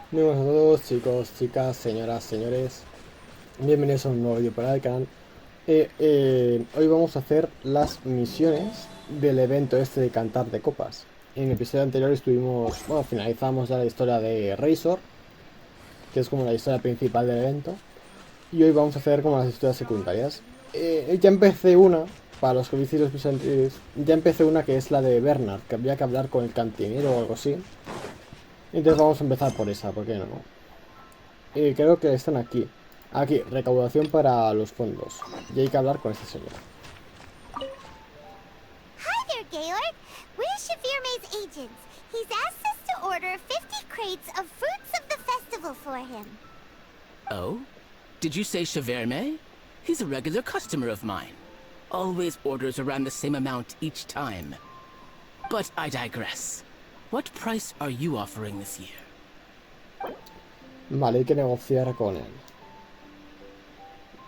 Muy buenas a todos, chicos, chicas, señoras, señores. Bienvenidos a un nuevo vídeo para el canal. Hoy vamos a hacer las misiones del evento este de cantar de copas. En el episodio anterior finalizamos ya la historia de Razor, que es como la historia principal del evento. Y hoy vamos a hacer como las historias secundarias. Ya empecé una, para los que visteis los episodios anteriores, ya empecé una que es la de Bernard, que había que hablar con el cantinero o algo así. Entonces vamos a empezar por esa, ¿por qué no? Creo que están aquí. Aquí, recaudación para los fondos. Y hay que hablar con este señor. Hi there, Georg. We're Shavirme's agents. He's asked us to order 50 crates of fruits of the festival for him. Oh? Did you say Shaverme? He's a regular customer of mine. Always orders around the same amount each time. But I digress. What price are you offering this year? Vale, hay que negociar con él.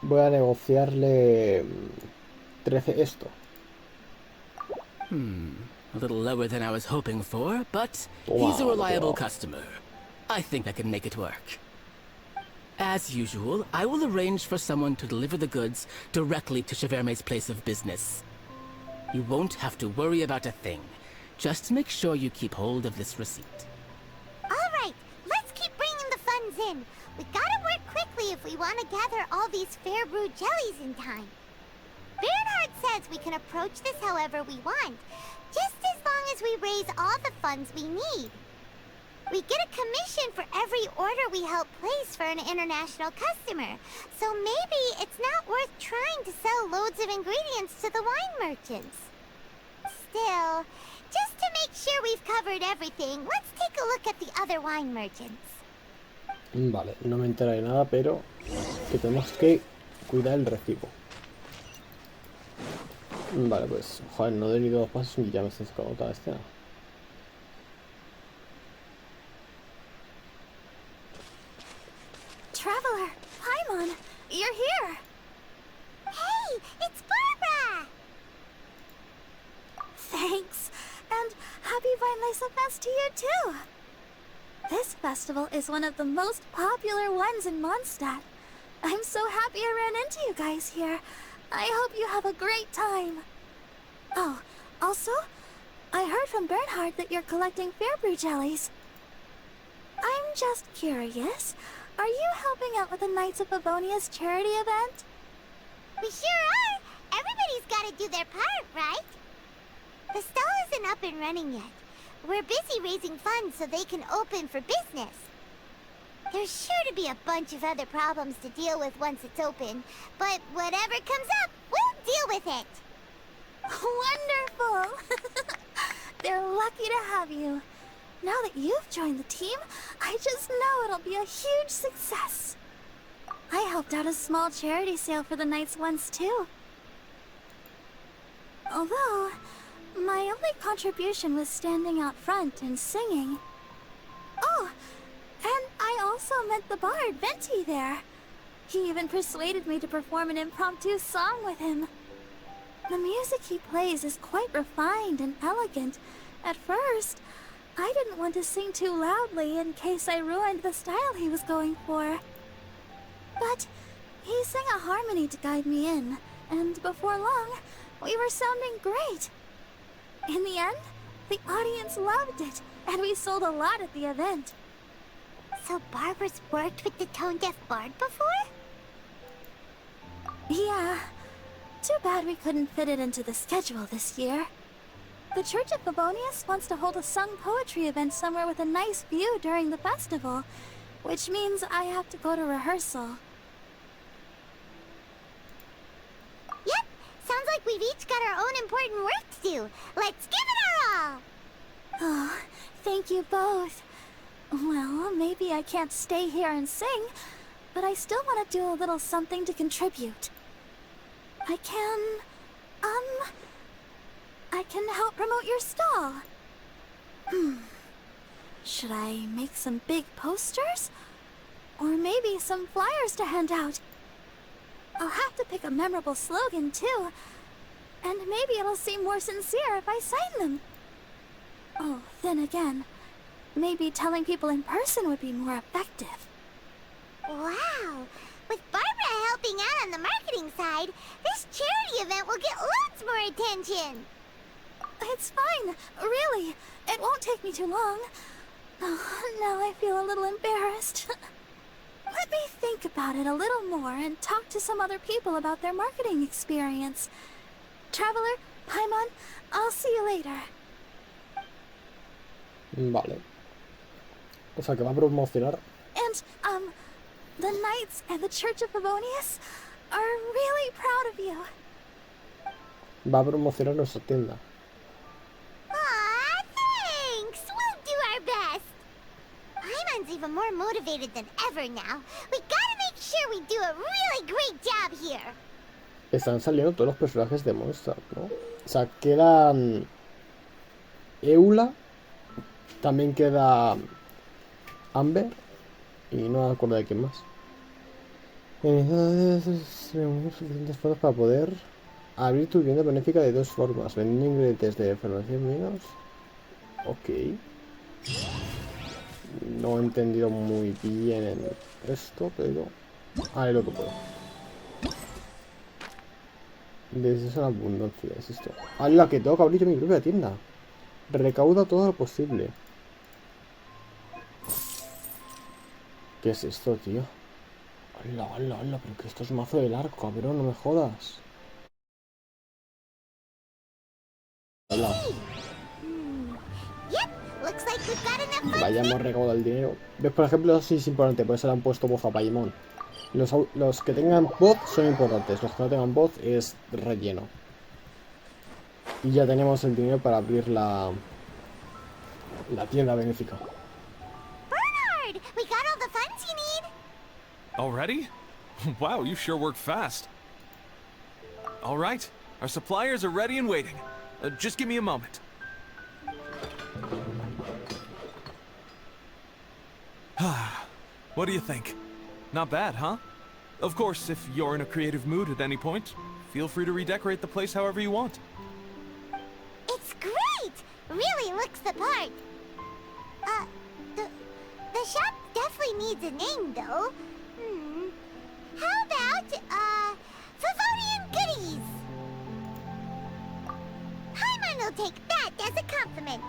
Voy a negociarle 13 esto. A little lower than I was hoping for, but he's a Wow, reliable wow. customer. I think I can make it work. As usual, I will arrange for someone to deliver the goods directly to Shaverme's place of business. You won't have to worry about a thing. Just make sure you keep hold of this receipt. All right, let's keep bringing the funds in. We gotta work quickly if we want to gather all these fair brew jellies in time. Bernhard says we can approach this however we want, just as long as we raise all the funds we need. We get a commission for every order we help place for an international customer, so maybe it's not worth trying to sell loads of ingredients to the wine merchants. Still, just to make sure we've covered everything, let's take a look at the other wine merchants. Vale, no me entera de nada, pero que tenemos que cuidar el recibo. Vale, pues, joder, no he ido dos pasos y ya me estoy sacando toda la escena. Traveler, Paimon, you're here. Hey, it's Barbara! Thanks, and happy Weinlese Fest to you too. This festival is one of the most popular ones in Mondstadt. I'm so happy I ran into you guys here. I hope you have a great time. Oh, also, I heard from Bernhard that you're collecting Fairbrew jellies. I'm just curious. Are you helping out with the Knights of Favonia's charity event? We sure are! Everybody's gotta do their part, right? The stall isn't up and running yet. We're busy raising funds so they can open for business. There's sure to be a bunch of other problems to deal with once it's open, but whatever comes up, we'll deal with it. Wonderful! They're lucky to have you. Now that you've joined the team, I just know it'll be a huge success. I helped out a small charity sale for the Knights once too. Although, my only contribution was standing out front and singing. Oh, and I also met the bard, Venti, there. He even persuaded me to perform an impromptu song with him. The music he plays is quite refined and elegant. At first, I didn't want to sing too loudly in case I ruined the style he was going for. But he sang a harmony to guide me in, and before long, we were sounding great. In the end, the audience loved it, and we sold a lot at the event. So Barbara's worked with the tone-deaf bard before? Yeah. Too bad we couldn't fit it into the schedule this year. The Church of Favonius wants to hold a sung poetry event somewhere with a nice view during the festival, which means I have to go to rehearsal. Yep, sounds like we've each got our own important work to do. Let's give it our all! Oh, thank you both. Well, maybe I can't stay here and sing, but I still want to do a little something to contribute. I can help promote your stall. Should I make some big posters? Or maybe some flyers to hand out? I'll have to pick a memorable slogan, too. And maybe it'll seem more sincere if I sign them. Oh, then again, maybe telling people in person would be more effective. Wow! With Barbara helping out on the marketing side, this charity event will get loads more attention! It's fine, really. It won't take me too long. Oh, now I feel a little embarrassed. Let me think about it a little more and talk to some other people about their marketing experience. Traveler, Paimon, I'll see you later. Vale. O sea que va a promocionar. And, the Knights and the Church of Favonius are really proud of you. Va a promocionar nuestra tienda. Aw, thanks! We'll do our best! Paimon's even more motivated than ever now. We gotta make sure we do a really great job here. Están saliendo todos los personajes de Monster, ¿no? O sea, quedan Eula, también queda Amber y no me acuerdo de quién más. Reunir suficientes fondos para poder abrir tu vivienda benéfica de dos formas, vendiendo ingredientes de fermentación menos. Ok. No he entendido muy bien esto, pero haré lo que puedo. Desde una abundancia, es esto. ¡Hala! Que tengo que abrir yo mi propia tienda. Recauda todo lo posible. ¿Qué es esto, tío? ¡Hala, hala, hala! Pero que esto es mazo del arco, cabrón, no me jodas. ¡Hala! Vaya, hemos recaudado el dinero. ¿Ves? Por ejemplo, sí es importante, por eso le han puesto voz a Paimon. Los que tengan voz son importantes, los que no tengan voz es relleno. Y ya tenemos el dinero para abrir la tienda benéfica. Bernard, we got all the funds you need. Already? Wow, you sure worked fast. All right, our suppliers are ready and waiting. Just give me a moment. What do you think? Not bad, huh? Of course, if you're in a creative mood at any point, feel free to redecorate the place however you want. It's great! Really looks the part. The shop definitely needs a name, though. How about, Favonian Goodies? Paimon will take that as a compliment.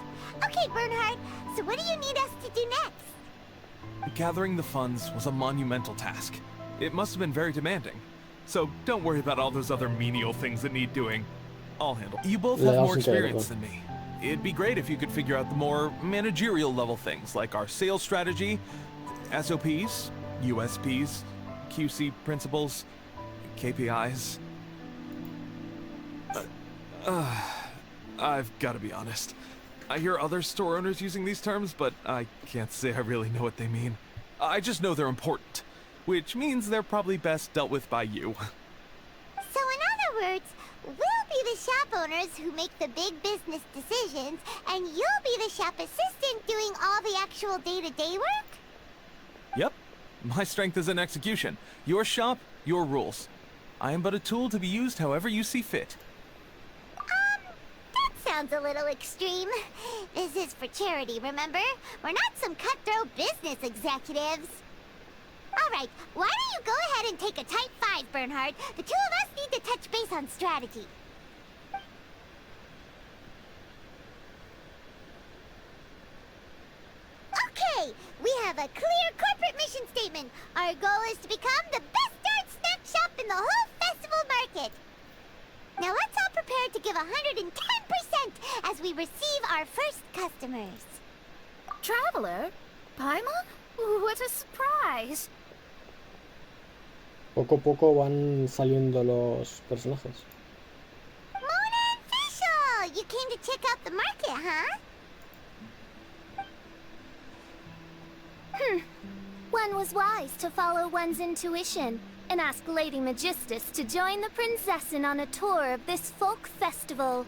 Okay, Bernhard, so what do you need us to do next? Gathering the funds was a monumental task. It must have been very demanding. So don't worry about all those other menial things that need doing. I'll handle it. You both have more experience than me. It'd be great if you could figure out the more managerial level things, like our sales strategy, SOPs, USPs, QC principles, KPIs. I've got to be honest. I hear other store owners using these terms, but I can't say I really know what they mean. I just know they're important, which means they're probably best dealt with by you. So in other words, we'll be the shop owners who make the big business decisions, and you'll be the shop assistant doing all the actual day-to-day work? Yep. My strength is in execution. Your shop, your rules. I am but a tool to be used however you see fit. Sounds a little extreme. This is for charity, remember? We're not some cutthroat business executives. Alright, why don't you go ahead and take a type 5, Bernhard? The two of us need to touch base on strategy. Okay, we have a clear corporate mission statement. Our goal is to become the best art snack shop in the whole festival market. Now let's all prepare to give 110% as we receive our first customers. Traveler? Paimon? What a surprise! Poco a poco van saliendo los personajes. Mona and Fischl! You came to check out the market, huh? One was wise to follow one's intuition and ask Lady Magistus to join the Prinzessin on a tour of this folk festival.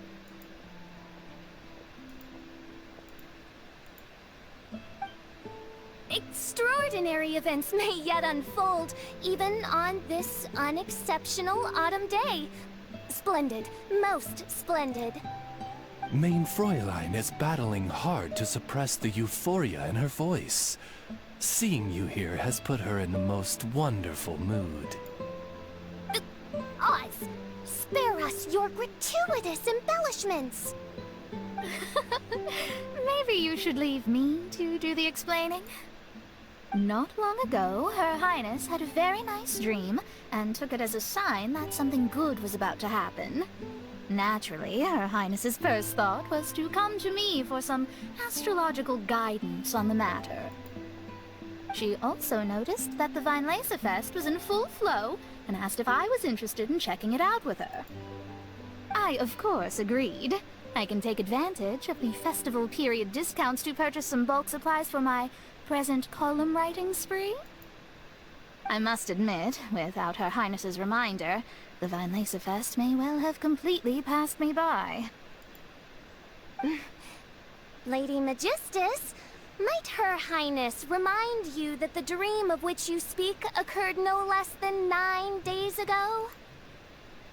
Extraordinary events may yet unfold, even on this unexceptional autumn day. Splendid, most splendid. Mein Fräulein is battling hard to suppress the euphoria in her voice. Seeing you here has put her in the most wonderful mood. Oz, spare us your gratuitous embellishments! Maybe you should leave me to do the explaining. Not long ago, Her Highness had a very nice dream and took it as a sign that something good was about to happen. Naturally, Her Highness's first thought was to come to me for some astrological guidance on the matter. She also noticed that the Weinlesefest was in full flow and asked if I was interested in checking it out with her. I, of course, agreed. I can take advantage of the festival period discounts to purchase some bulk supplies for my present column writing spree. I must admit, without Her Highness's reminder, the Weinlesefest may well have completely passed me by. Lady Magistus, might Her Highness remind you that the dream of which you speak occurred no less than 9 days ago?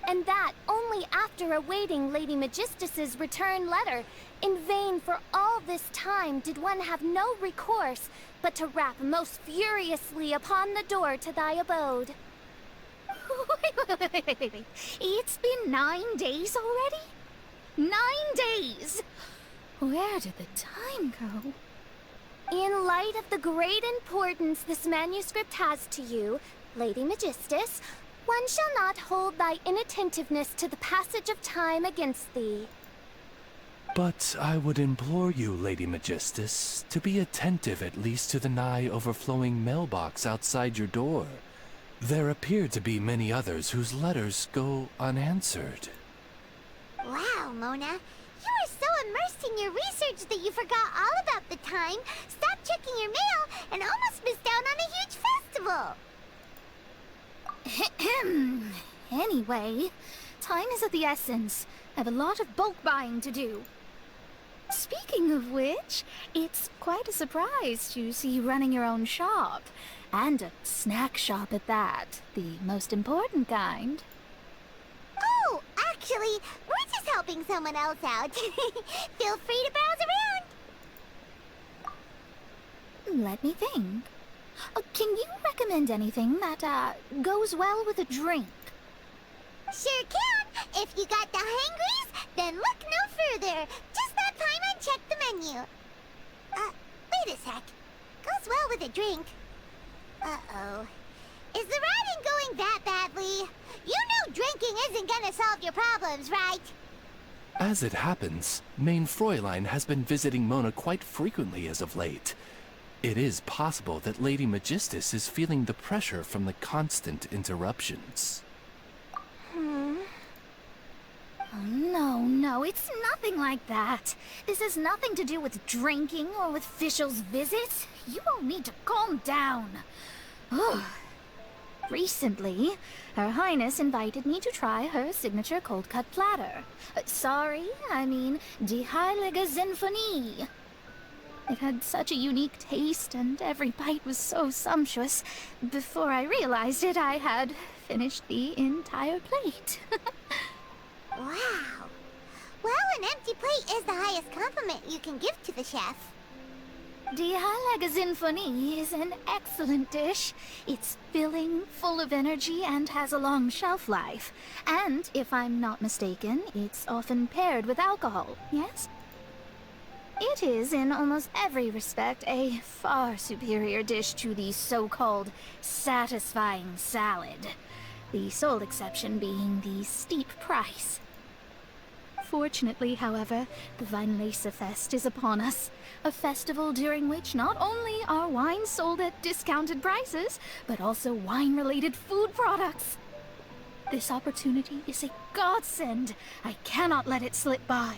And that only after awaiting Lady Magistus's return letter, in vain for all this time did one have no recourse but to rap most furiously upon the door to thy abode. Wait. It's been 9 days already? 9 days! Where did the time go? In light of the great importance this manuscript has to you, Lady Magistus, one shall not hold thy inattentiveness to the passage of time against thee. But I would implore you, Lady Magistus, to be attentive at least to the nigh overflowing mailbox outside your door. There appear to be many others whose letters go unanswered. Wow, Mona. You are so immersed in your research that you forgot all about the time, stopped checking your mail, and almost missed out on a huge festival. Anyway, time is of the essence. I have a lot of bulk buying to do. Speaking of which, it's quite a surprise to see you running your own shop. And a snack shop at that. The most important kind. Oh, actually, we're just helping someone else out. Feel free to browse around. Let me think. Can you recommend anything that, goes well with a drink? Sure can. If you got the hangries, then look no further. Just that time and check the menu. Wait a sec. Goes well with a drink. Uh-oh. Is the writing going that badly? You know drinking isn't gonna solve your problems, right? As it happens, Mein Fräulein has been visiting Mona quite frequently as of late. It is possible that Lady Magistus is feeling the pressure from the constant interruptions. Oh, no, it's nothing like that. This has nothing to do with drinking or with officials' visits. You all need to calm down. Recently, Her Highness invited me to try her signature cold-cut platter. I mean Die Heilige Sinfonie. It had such a unique taste, and every bite was so sumptuous. Before I realized it, I had finished the entire plate. Wow. Well, an empty plate is the highest compliment you can give to the chef. Die Heilige Sinfonie is an excellent dish. It's filling, full of energy, and has a long shelf life. And, if I'm not mistaken, it's often paired with alcohol, yes? It is, in almost every respect, a far superior dish to the so-called satisfying salad. The sole exception being the steep price. Fortunately, however, the Weinlesefest is upon us. A festival during which not only are wines sold at discounted prices, but also wine-related food products. This opportunity is a godsend. I cannot let it slip by.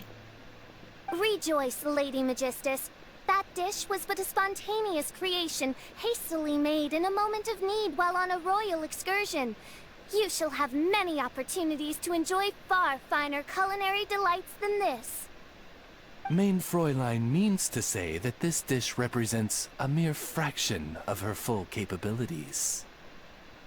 Rejoice, Lady Magistus. That dish was but a spontaneous creation, hastily made in a moment of need while on a royal excursion. You shall have many opportunities to enjoy far finer culinary delights than this. Mein Fräulein means to say that this dish represents a mere fraction of her full capabilities.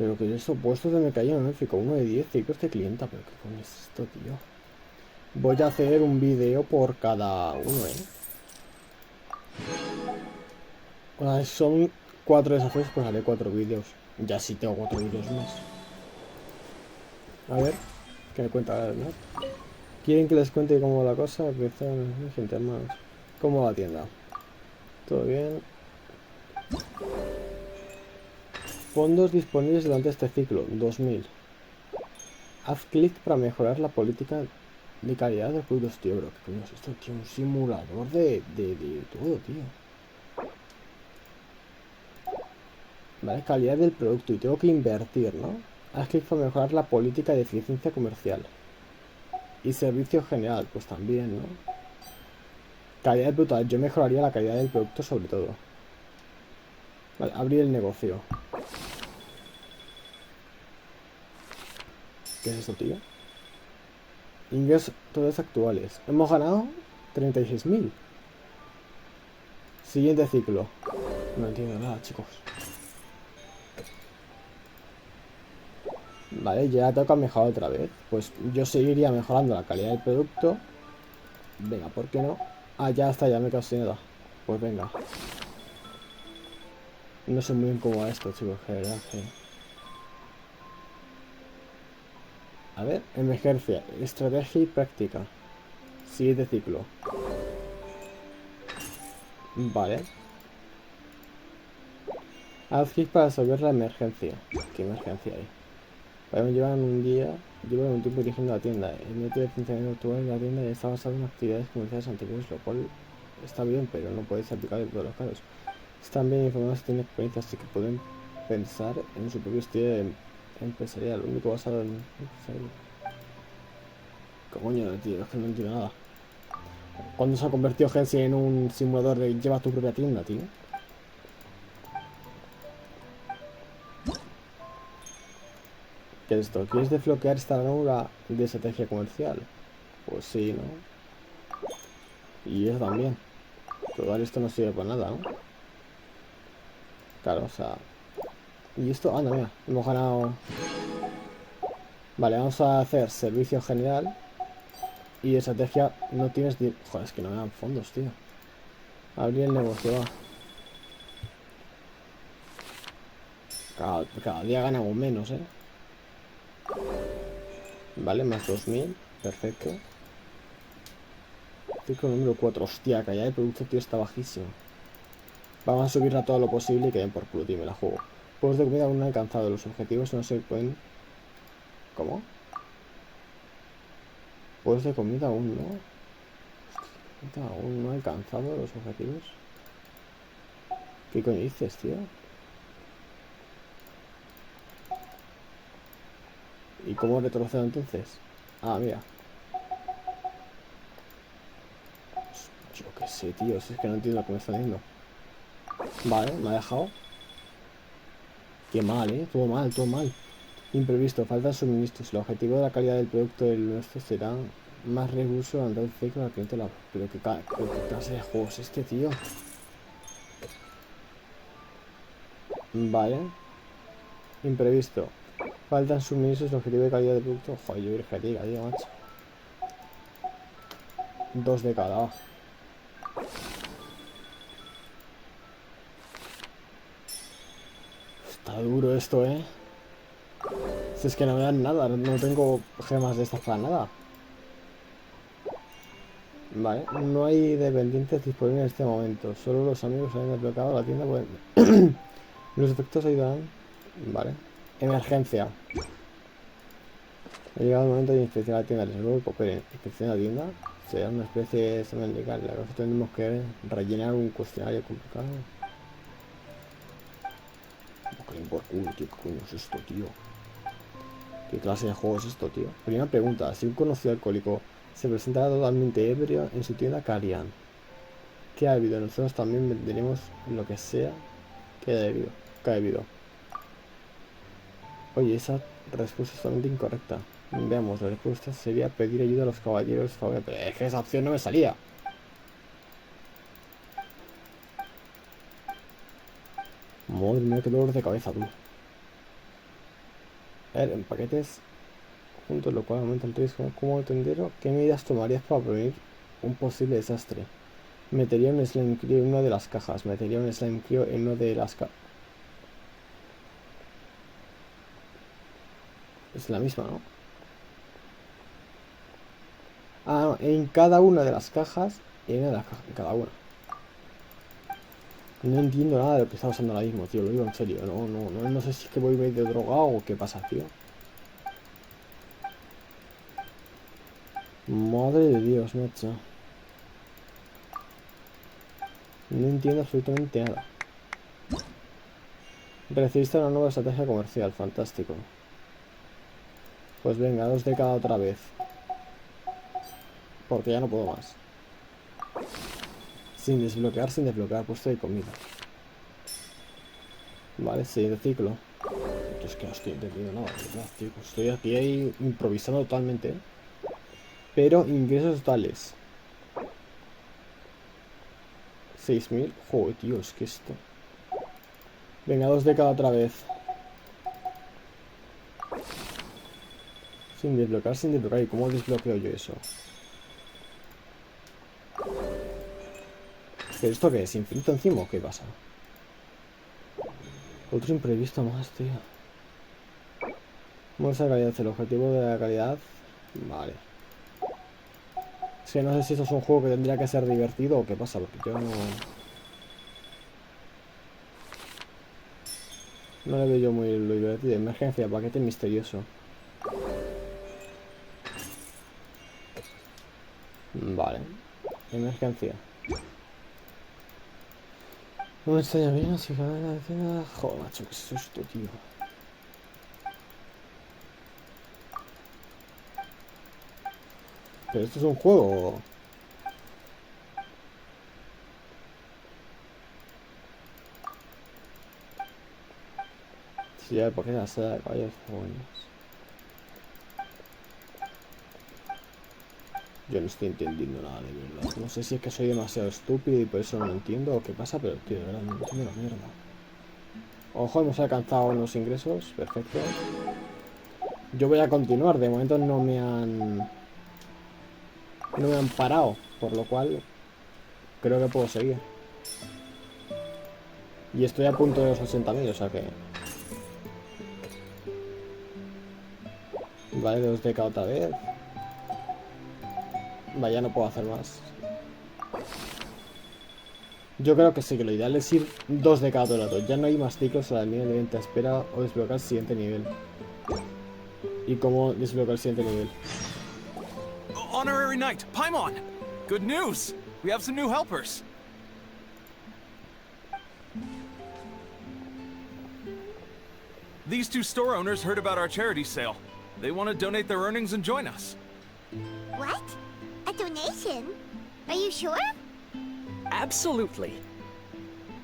Pero que eso puesto de me cayó en México, 1 de 10, ciclos de clienta. Pero qué coño es esto, tío. Voy a hacer un vídeo por cada uno, son 4 desafíos, pues haré 4 vídeos. Ya sí tengo 4 vídeos más. A ver, ¿qué me cuenta? ¿No? ¿Quieren que les cuente cómo va la cosa? Gente más. ¿Cómo va la tienda? ¿Todo bien? Fondos disponibles durante este ciclo, 2000. Haz clic para mejorar la política de calidad de productos, tío. Pero ¿qué coño es esto, tío? Un simulador de todo, tío. Vale, calidad del producto y tengo que invertir, ¿no? Haz clic para mejorar la política de eficiencia comercial. Y servicio general, pues también, ¿no? Calidad del producto, yo mejoraría la calidad del producto sobre todo. Vale, abrir el negocio. ¿Qué es esto, tío? Ingresos todos actuales. Hemos ganado 36.000. Siguiente ciclo. No entiendo nada, chicos. Vale, ya toca mejorar otra vez. Pues yo seguiría mejorando la calidad del producto. Venga, ¿por qué no? Ah, ya está, ya me he quedado sin nada. Pues venga. No sé muy bien cómo va esto, chicos, que verdad que... A ver, emergencia, estrategia y práctica. Siguiente ciclo. Vale. Haz clic para resolver la emergencia. ¿Qué emergencia hay? Vale, llevan un día, llevan un tiempo dirigiendo la tienda. El método de funcionamiento actual de la tienda está basado en actividades comerciales anteriores, lo cual está bien, pero no puede ser aplicable en todos los casos. Están bien informados y tienen experiencia, así que pueden pensar en su propio estilo empresarial, único basado en... Coño, tío, es que no entiendo nada. ¿Cuándo se ha convertido Genshin en un simulador de lleva tu propia tienda, tío? ¿Qué es esto? ¿Quieres desbloquear esta ranura de estrategia comercial? Pues sí, ¿no? Y eso también. Total, esto no sirve para nada, ¿no? Claro, o sea... Y esto... Anda, mira, hemos ganado... Vale, vamos a hacer servicio general. Y estrategia no tienes... Joder, es que no me dan fondos, tío. Abrir el negocio, va. Cada día ganamos menos, ¿eh? Vale, más 2000. Perfecto. Ciclo número 4. Hostia, calidad de producto, tío, está bajísimo. Vamos a subirla todo lo posible y que den por culo, tío, me la juego. Puestos de comida aún no alcanzado. Los objetivos no se pueden... ¿Cómo? Puestos de comida aún no. Aún no he alcanzado los objetivos. ¿Qué coño dices, tío? ¿Y cómo retrocedo entonces? Ah, mira. Yo qué sé, tío. Si es que no entiendo lo que me está diciendo. Vale, me ha dejado. Qué mal, todo mal, todo mal. Imprevisto, faltan suministros. El objetivo de la calidad del producto del nuestro será más recursos durante el ciclo al cliente. Pero qué clase de juego es este, tío. Vale. Imprevisto. Faltan suministros. El objetivo de calidad del producto. Joder, yo virgería, tío, macho. 2 de cada. Va. Está duro esto, Si es que no me dan nada, no tengo gemas de estas para nada. Vale, no hay dependientes disponibles en este momento. Solo los amigos han desbloqueado la tienda pueden... Los efectos ayudarán. Vale. Emergencia. Ha llegado el momento de inspeccionar la tienda. Les ruego que cooperen. Inspeccionar la tienda. Será una especie de examen legal. La cosa tenemos que rellenar un cuestionario complicado. Por culo, tío. ¿Qué coño es esto, tío? ¿Qué clase de juego es esto, tío? Primera pregunta. Si un conocido alcohólico se presenta totalmente ebrio en su tienda, ¿qué harían? ¿Qué ha habido? Nosotros también venderemos lo que sea que haya habido. ¿Qué ha habido? Oye, esa respuesta es totalmente incorrecta. Veamos, la respuesta sería pedir ayuda a los caballeros. Pero es que esa opción no me salía. Madre mía, qué dolor de cabeza, tú. En paquetes juntos, lo cual aumenta el riesgo. Como tendero, ¿qué medidas tomarías para prevenir un posible desastre? Metería un slime crio en una de las cajas. Metería un slime crio en una de las cajas. Es la misma, ¿no? Ah, no, en cada una de las cajas. En una de las cajas, en cada una. No entiendo nada de lo que está pasando ahora mismo, tío. Lo digo en serio. No sé si es que voy medio drogado o qué pasa, tío. Madre de Dios, macho. No entiendo absolutamente nada. Recibiste una nueva estrategia comercial, fantástico. Pues venga, 2 de cada otra vez. Porque ya no puedo más. Sin desbloquear, puesto de comida. Vale, siguiente ciclo. Es que no estoy entendiendo nada, ¿verdad, tío? Pues estoy aquí ahí improvisando totalmente, ¿eh? Pero ingresos totales 6.000. Joder, tío, es que esto. Venga, 2 de cada otra vez. Sin desbloquear. ¿Y cómo desbloqueo yo eso? ¿Pero esto qué es? ¿Infinito encima o qué pasa? Otro imprevisto más, tío. Vamos a la calidad. El objetivo de la calidad. Vale. Es que no sé si eso es un juego que tendría que ser divertido o qué pasa, porque yo no le veo yo muy lo divertido. Emergencia, paquete misterioso. Vale. Emergencia. No me extraña bien, si cabe la escena. Joder, macho, qué susto, tío. Pero esto es un juego. Sí, ya, porque la seda de caballos jóvenes. Yo no estoy entendiendo nada de verdad. No sé si es que soy demasiado estúpido y por eso no lo entiendo o qué pasa, pero tío, de verdad no entiendo la mierda. Ojo, hemos alcanzado unos ingresos. Perfecto. Yo voy a continuar. De momento no me han parado. Por lo cual creo que puedo seguir. Y estoy a punto de los 80.000, o sea que... Vale, 2 de cada otra vez. Vaya, no puedo hacer más. Yo creo que sí, que lo ideal es ir 2 de cada todo el rato. Ya no hay más ciclos a la línea de venta. Espera o desbloquear el siguiente nivel. ¿Y cómo desbloquear el siguiente nivel? Honorary Knight, Paimon! Good news! We have some new helpers. These 2 store owners heard about our charity sale. They want to donate their earnings and join us. What? A donation? Are you sure? Absolutely.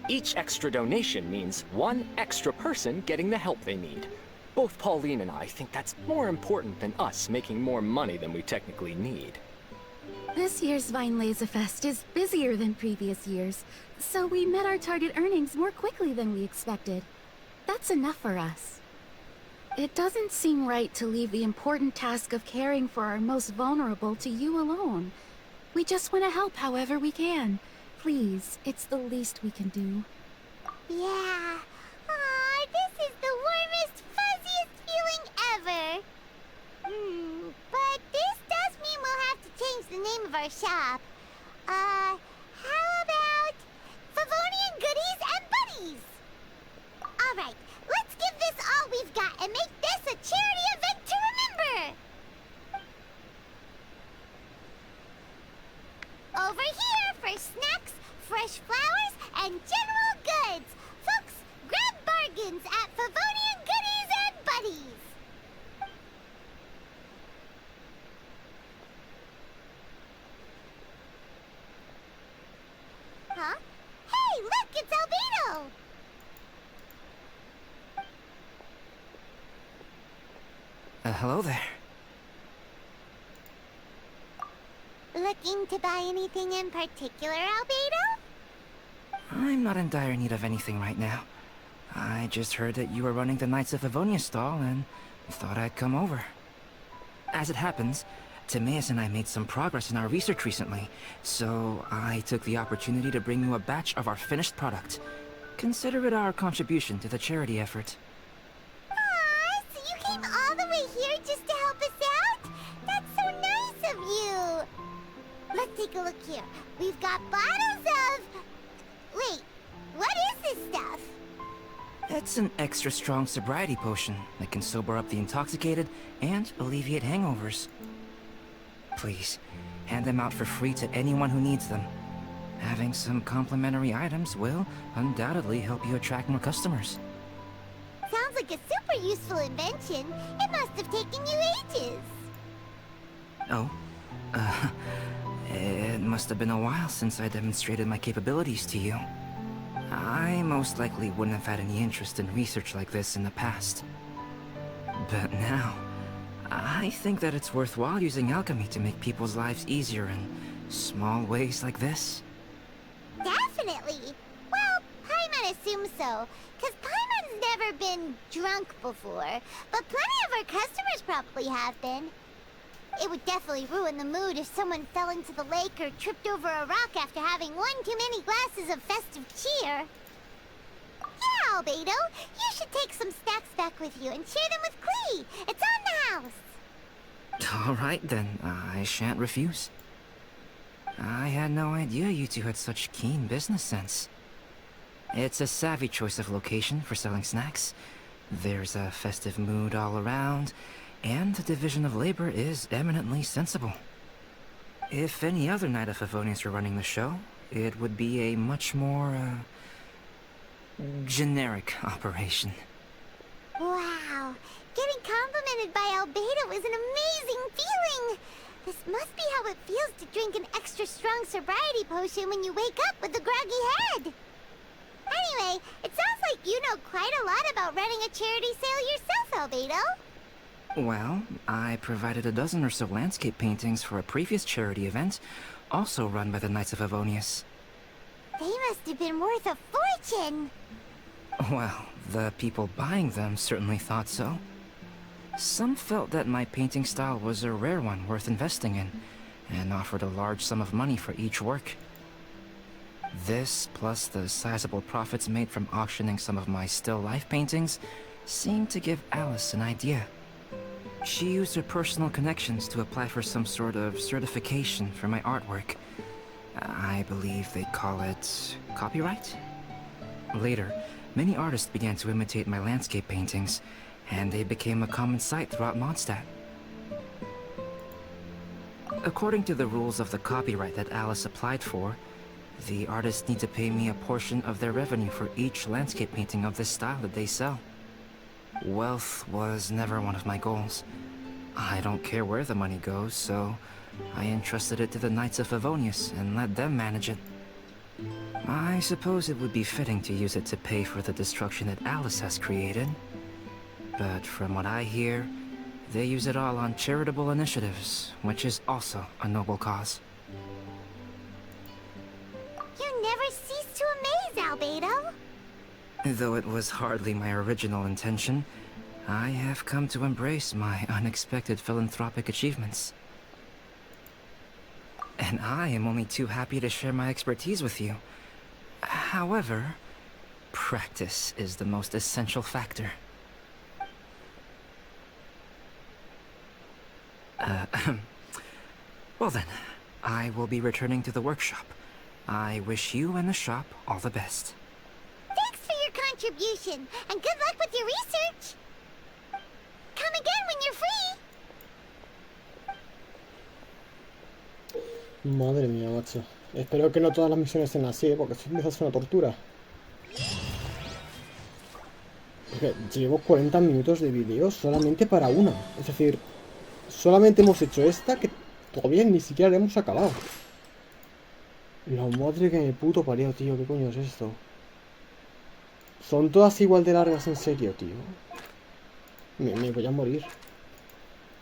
Each extra donation means one extra person getting the help they need. Both Pauline and I think that's more important than us making more money than we technically need. This year's Vine Laser Fest is busier than previous years, so we met our target earnings more quickly than we expected. That's enough for us. It doesn't seem right to leave the important task of caring for our most vulnerable to you alone. We just want to help however we can. Please, it's the least we can do. Yeah. Aw, this is the warmest, fuzziest feeling ever. But this does mean we'll have to change the name of our shop. How about Favonian Goodies and Buddies? Alright, let's give this all we've got and make this a charity event to remember! Over here for snacks, fresh flowers, and general goods. Folks, grab bargains at Favonian Goodies and Buddies. Huh? Hey, look, it's Albedo! Hello there. Looking to buy anything in particular, Albedo? I'm not in dire need of anything right now. I just heard that you were running the Knights of Avonia stall and thought I'd come over. As it happens, Timaeus and I made some progress in our research recently, so I took the opportunity to bring you a batch of our finished product. Consider it our contribution to the charity effort. Aw, so you came all the way here just to help us out? That's so nice of you! Let's take a look here. We've got bottles of... Wait, what is this stuff? It's an extra strong sobriety potion that can sober up the intoxicated and alleviate hangovers. Please, hand them out for free to anyone who needs them. Having some complimentary items will undoubtedly help you attract more customers. Sounds like a super useful invention. It must have taken you ages. Oh, it must have been a while since I demonstrated my capabilities to you. I most likely wouldn't have had any interest in research like this in the past. But now, I think that it's worthwhile using alchemy to make people's lives easier in small ways like this. Definitely. Well, Paimon assumes so, because Paimon's never been drunk before, but plenty of our customers probably have been. It would definitely ruin the mood if someone fell into the lake or tripped over a rock after having one too many glasses of festive cheer. Yeah, Albedo, you should take some snacks back with you and share them with Klee. It's on the house. All right then, I shan't refuse. I had no idea you two had such keen business sense. It's a savvy choice of location for selling snacks. There's a festive mood all around, and the division of labor is eminently sensible. If any other Knight of Favonius were running the show, it would be a much more, generic operation. Wow, getting complimented by Albedo is an amazing feeling. This must be how it feels to drink an extra strong sobriety potion when you wake up with a groggy head. Anyway, it sounds like you know quite a lot about running a charity sale yourself, Albedo. Well, I provided a dozen or so landscape paintings for a previous charity event, also run by the Knights of Favonius. They must have been worth a fortune. Well, the people buying them certainly thought so. Some felt that my painting style was a rare one worth investing in, and offered a large sum of money for each work. This, plus the sizable profits made from auctioning some of my still life paintings, seemed to give Alice an idea. She used her personal connections to apply for some sort of certification for my artwork. I believe they call it copyright? Later, many artists began to imitate my landscape paintings, and they became a common sight throughout Mondstadt. According to the rules of the copyright that Alice applied for, the artists need to pay me a portion of their revenue for each landscape painting of this style that they sell. Wealth was never one of my goals. I don't care where the money goes, so I entrusted it to the Knights of Favonius and let them manage it. I suppose it would be fitting to use it to pay for the destruction that Alice has created. But from what I hear, they use it all on charitable initiatives, which is also a noble cause. You never cease to amaze, Albedo. Though it was hardly my original intention, I have come to embrace my unexpected philanthropic achievements. And I am only too happy to share my expertise with you. However, practice is the most essential factor. Well then, I will be returning to the workshop. I wish you and the shop all the best. Thanks for your contribution, and good luck with your research. Come again when you're free. Madre mía, macho. Espero que no todas las misiones sean así, porque esto empieza a ser una tortura. Porque llevo 40 minutos de vídeo solamente para una. Es decir, solamente hemos hecho esta, que todavía ni siquiera la hemos acabado. La madre que me puto parió, tío. ¿Qué coño es esto? ¿Son todas igual de largas, en serio, tío? Me voy a morir.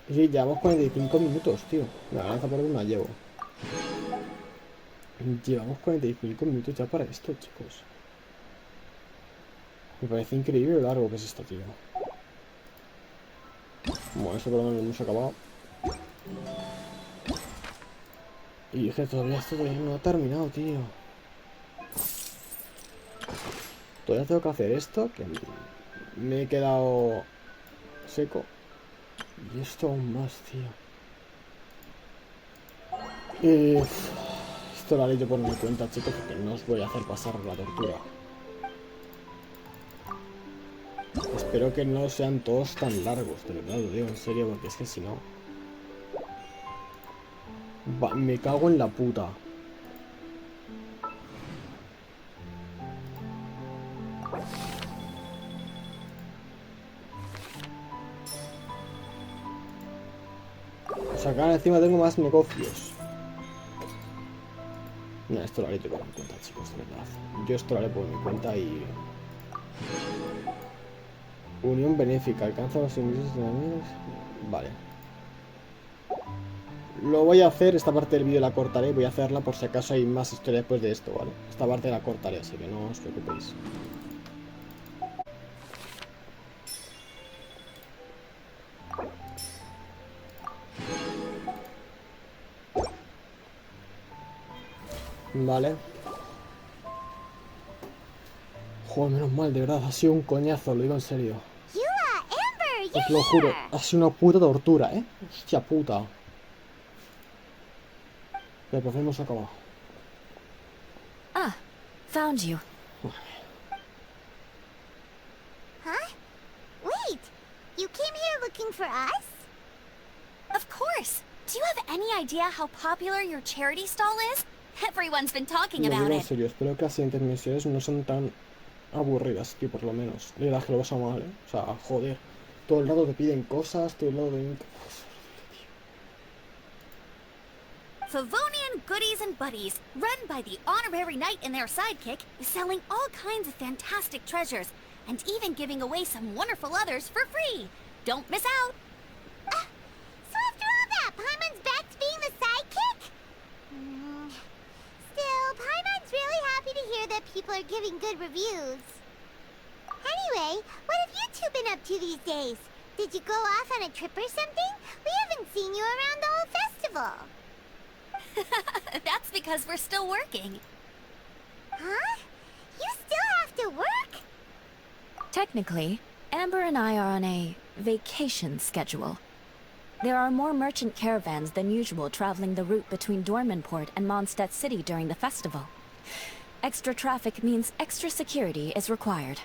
Sí, llevamos 45 minutos, tío. La lanza por una llevo. Llevamos 45 minutos ya para esto, chicos. Me parece increíble lo largo que es esto, tío. Bueno, esto por lo menos lo hemos acabado. Y es que todavía esto no ha terminado, tío. Todavía tengo que hacer esto, que me he quedado seco. Y esto aún más, tío. Esto lo haré yo por mi cuenta, chicos, porque no os voy a hacer pasar la tortura. Espero que no sean todos tan largos, de verdad, lo digo en serio, porque es que si no... me cago en la puta. O sea, acá encima tengo más negocios. No, esto lo haré yo por mi cuenta, chicos, de verdad. Yo esto lo haré por mi cuenta y... Unión benéfica, alcanza los ingresos de amigos. Vale. Lo voy a hacer, esta parte del vídeo la cortaré, voy a hacerla por si acaso hay más historia después de esto, ¿vale? Esta parte la cortaré, así que no os preocupéis. Vale. Joder, menos mal, de verdad, ha sido un coñazo, lo digo en serio. Os lo juro, ha sido una puta tortura, ¿eh? Hostia puta. Pero por fin hemos acabado. Ah, found you. Huh? Wait, you came here looking for us? Of course. Do you have any idea how popular your charity stall is? Everyone's been talking Lo about digo en it. serio, espero que las siguientes misiones no son tan aburridas, tío, por lo menos. De verdad que lo pasa mal, ¿eh? O sea, joder. Todo el rato te piden cosas, todo el rato te... Favonian Goodies and Buddies, run by the honorary knight and their sidekick, is selling all kinds of fantastic treasures, and even giving away some wonderful others for free. Don't miss out! So after all that, Paimon's back to being the sidekick? Still, Paimon's really happy to hear that people are giving good reviews. Anyway, what have you two been up to these days? Did you go off on a trip or something? We haven't seen you around the whole festival. That's because we're still working. Huh? You still have to work? Technically, Amber and I are on a vacation schedule. There are more merchant caravans than usual traveling the route between Dormanport and Mondstadt City during the festival. Extra traffic means extra security is required.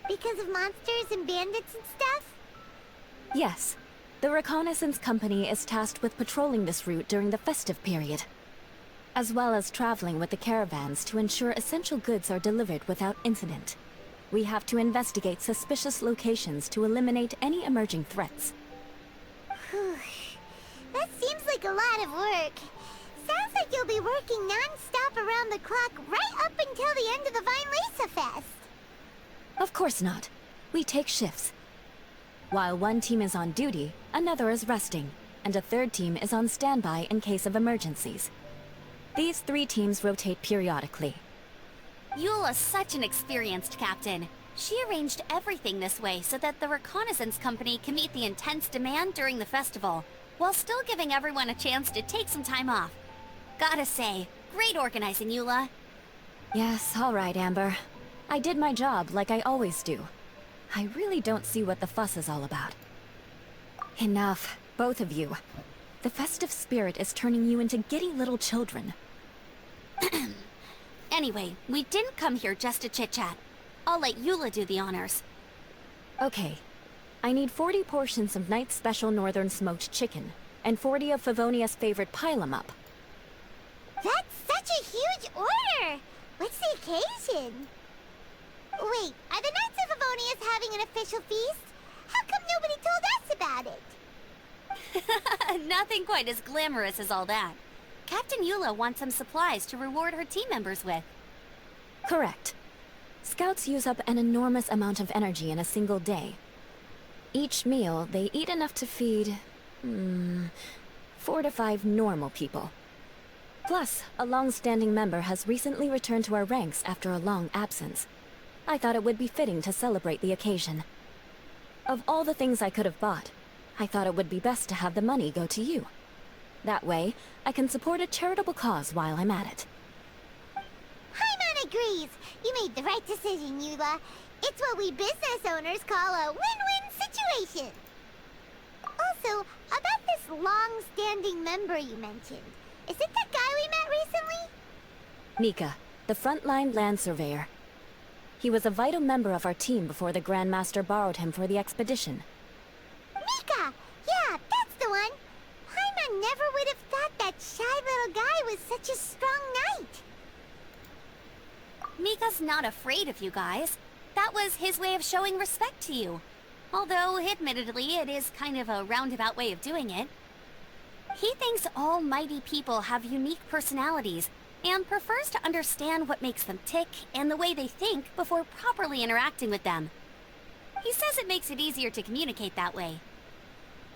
Because of monsters and bandits and stuff? Yes. The reconnaissance company is tasked with patrolling this route during the festive period, as well as traveling with the caravans to ensure essential goods are delivered without incident. We have to investigate suspicious locations to eliminate any emerging threats. That seems like a lot of work. Sounds like you'll be working non-stop around the clock right up until the end of the Vinelaysa Fest. Of course not. We take shifts. While one team is on duty, another is resting, and a third team is on standby in case of emergencies. These 3 teams rotate periodically. Eula's such an experienced captain. She arranged everything this way so that the reconnaissance company can meet the intense demand during the festival, while still giving everyone a chance to take some time off. Gotta say, great organizing, Eula. Yes, all right, Amber. I did my job like I always do. I really don't see what the fuss is all about. Enough, both of you. The festive spirit is turning you into giddy little children. Anyway, we didn't come here just to chit-chat. I'll let Eula do the honors. Okay. I need 40 portions of Knight's Special Northern Smoked Chicken, and 40 of Favonia's favorite pile-em-up. That's such a huge order! What's the occasion? Wait, are the Knights of Favonia's having an official feast? How come nobody told us about it? Nothing quite as glamorous as all that. Captain Eula wants some supplies to reward her team members with. Correct. Scouts use up an enormous amount of energy in a single day. Each meal, they eat enough to feed... 4 to 5 normal people. Plus, a long-standing member has recently returned to our ranks after a long absence. I thought it would be fitting to celebrate the occasion. Of all the things I could have bought, I thought it would be best to have the money go to you. That way, I can support a charitable cause while I'm at it. Paimon agrees. You made the right decision, Eula. It's what we business owners call a win-win situation. Also, about this long-standing member you mentioned, is it the guy we met recently? Mika, the frontline land surveyor. He was a vital member of our team before the Grandmaster borrowed him for the expedition. Mika! Yeah, that's the one! Paimon never would have thought that shy little guy was such a strong knight. Mika's not afraid of you guys. That was his way of showing respect to you. Although, admittedly, it is kind of a roundabout way of doing it. He thinks all mighty people have unique personalities, and prefers to understand what makes them tick and the way they think before properly interacting with them. He says it makes it easier to communicate that way.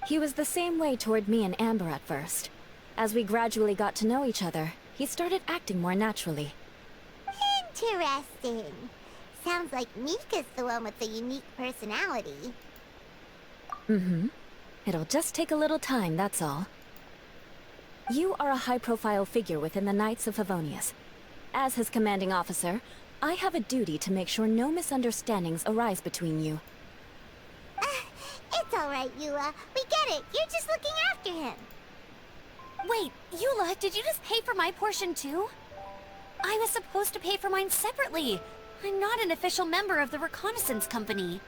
He was the same way toward me and Amber at first. As we gradually got to know each other, he started acting more naturally. Interesting. Sounds like Mika's the one with the unique personality. Mm-hmm. It'll just take a little time, that's all. You are a high-profile figure within the Knights of Favonius. As his commanding officer, I have a duty to make sure no misunderstandings arise between you. It's alright, Eula. We get it. You're just looking after him. Wait, Eula, did you just pay for my portion too? I was supposed to pay for mine separately. I'm not an official member of the reconnaissance company.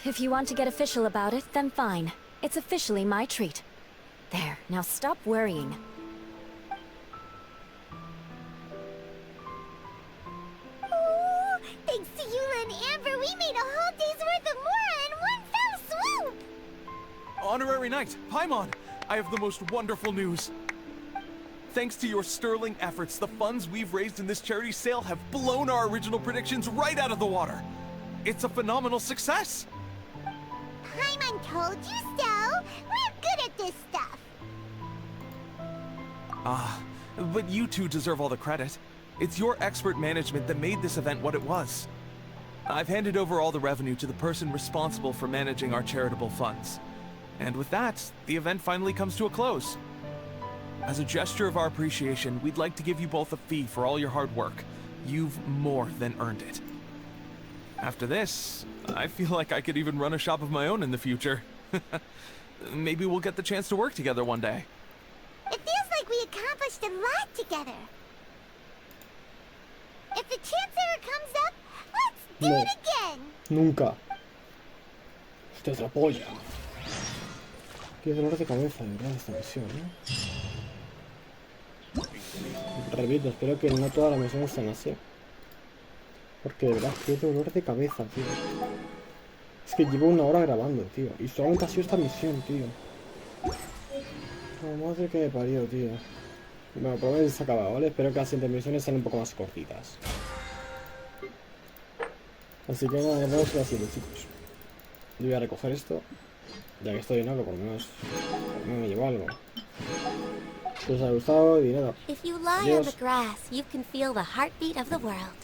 If you want to get official about it, then fine. It's officially my treat. There, now stop worrying. Ooh, thanks to Eula and Amber, we made a whole day's worth of Mora in one fell swoop! Honorary Knight, Paimon, I have the most wonderful news. Thanks to your sterling efforts, the funds we've raised in this charity sale have blown our original predictions right out of the water. It's a phenomenal success! Paimon told you so! We're good at this stuff! But you two deserve all the credit. It's your expert management that made this event what it was. I've handed over all the revenue to the person responsible for managing our charitable funds. And with that, the event finally comes to a close. As a gesture of our appreciation, we'd like to give you both a fee for all your hard work. You've more than earned it. After this, I feel like I could even run a shop of my own in the future. Maybe we'll get the chance to work together one day. It feels like we accomplished a lot together. If the chance ever comes up, let's do it again. Nunca. Usted es la polla. Qué dolor de cabeza, de verdad, esta misión, ¿no? Repito, espero que no todas las misiones sean así. Porque de verdad, qué dolor de cabeza, tío. Es que llevo 1 hora grabando, tío. Y solamente ha sido esta misión, tío. Oh, madre que me parió, tío. Bueno, por lo menos se ha acabado, ¿vale? Espero que las siguientes misiones sean un poco más cortitas. Así que nada, nos vemos en la siguiente, chicos. Yo voy a recoger esto. Ya que estoy en algo, por lo menos me llevo algo. Si os ha gustado y nada. If you lie on the grass, you can feel the heartbeat of the world.